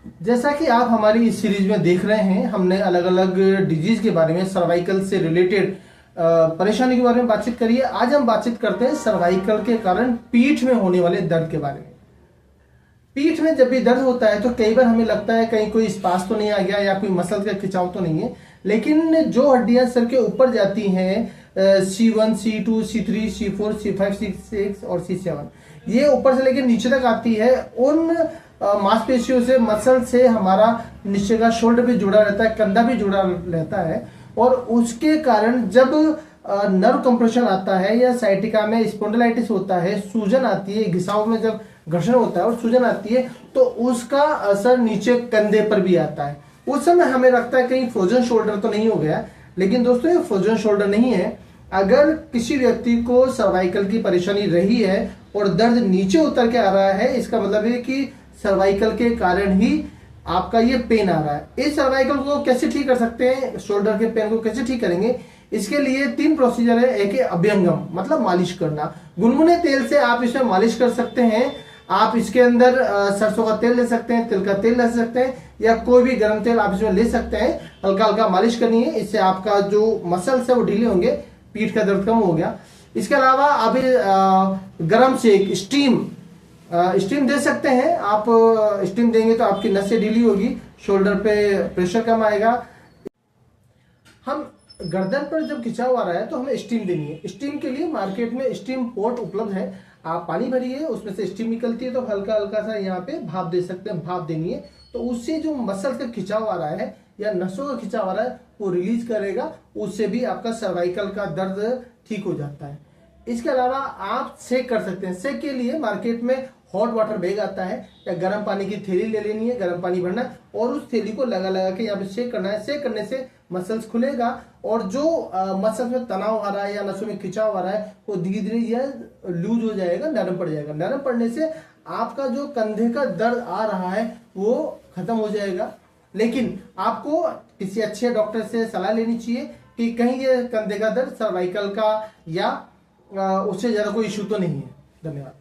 जैसा कि आप हमारी इस सीरीज में देख रहे हैं, हमने अलग अलग डिजीज के बारे में, सर्वाइकल से रिलेटेड परेशानी के बारे में बातचीत करी है। आज हम बातचीत करते हैं सर्वाइकल के कारण पीठ में होने वाले दर्द के बारे में। पीठ में जब भी दर्द होता है तो कई बार हमें लगता है कहीं कोई स्पास तो नहीं आ गया या कोई मसल का खिंचाव तो नहीं है, लेकिन जो हड्डियां सर के ऊपर जाती हैं C1, C2, C3, C4, C5, C6 और C7, ये ऊपर से लेकर नीचे तक आती है। उन मांसपेशियों से, मसल से हमारा नीचे का शोल्डर भी जुड़ा रहता है, कंधा भी जुड़ा रहता है, और उसके कारण जब नर्व कंप्रेशन आता है या साइटिका में स्पॉन्डिलाइटिस होता है, सूजन आती है, घिसाव में जब घर्षण होता है और सूजन आती है, तो उसका असर नीचे कंधे पर भी आता है। उस समय हमें लगता है कहीं फ्रोजन शोल्डर तो नहीं हो गया, लेकिन दोस्तों ये फ्रोजन शोल्डर नहीं है। अगर किसी व्यक्ति को सर्वाइकल की परेशानी रही है और दर्द नीचे उतर के आ रहा है, इसका मतलब है कि सर्वाइकल के कारण ही आपका ये पेन आ रहा है। इस सर्वाइकल को कैसे ठीक कर सकते हैं, शोल्डर के पेन को कैसे ठीक करेंगे, इसके लिए 3 प्रोसीजर है। एक है अभ्यंगम, मतलब मालिश करना। गुनगुने तेल से आप इसमें मालिश कर सकते हैं। आप इसके अंदर सरसों का तेल ले सकते हैं, तिल का तेल ले सकते हैं, या कोई भी गर्म तेल आप इसमें ले सकते हैं। हल्का हल्का मालिश करनी है, इससे आपका जो मसल्स है वो ढीले होंगे, पीठ का दर्द कम हो गया। इसके अलावा आप गर्म सेक, स्टीम दे सकते हैं। आप स्टीम देंगे तो आपकी नसें ढीली होगी, शोल्डर पे प्रेशर कम आएगा। हम गर्दन पर जब खिंचाव आ रहा है तो हमें स्टीम देनी है। स्टीम के लिए मार्केट में स्टीम पॉट उपलब्ध है। आप पानी भरिए, उसमें से स्टीम निकलती है, तो हल्का हल्का सा यहाँ पे भाप दे सकते हैं। भाप देनी है तो उससे जो मसल का खिंचाव आ रहा है या नसों का खिंचाव आ रहा है वो रिलीज करेगा, उससे भी आपका सर्वाइकल का दर्द ठीक हो जाता है। इसके अलावा आप सेक कर सकते हैं। सेक के लिए मार्केट में हॉट वाटर बैग आता है, या गर्म पानी की थैली ले लेनी है, गर्म पानी भरना है और उस थैली को लगा लगा के यहाँ पे सेक करना है। सेक करने से मसल्स खुलेगा और जो मसल्स में तनाव आ रहा है या नसों में खिंचाव आ रहा है वो धीरे धीरे यह लूज हो जाएगा, नरम पड़ जाएगा। नरम पड़ने से आपका जो कंधे का दर्द आ रहा है वो खत्म हो जाएगा। लेकिन आपको किसी अच्छे डॉक्टर से सलाह लेनी चाहिए कि कहीं ये कंधे का दर्द सर्वाइकल का या उससे ज्यादा कोई इशू तो नहीं है। धन्यवाद।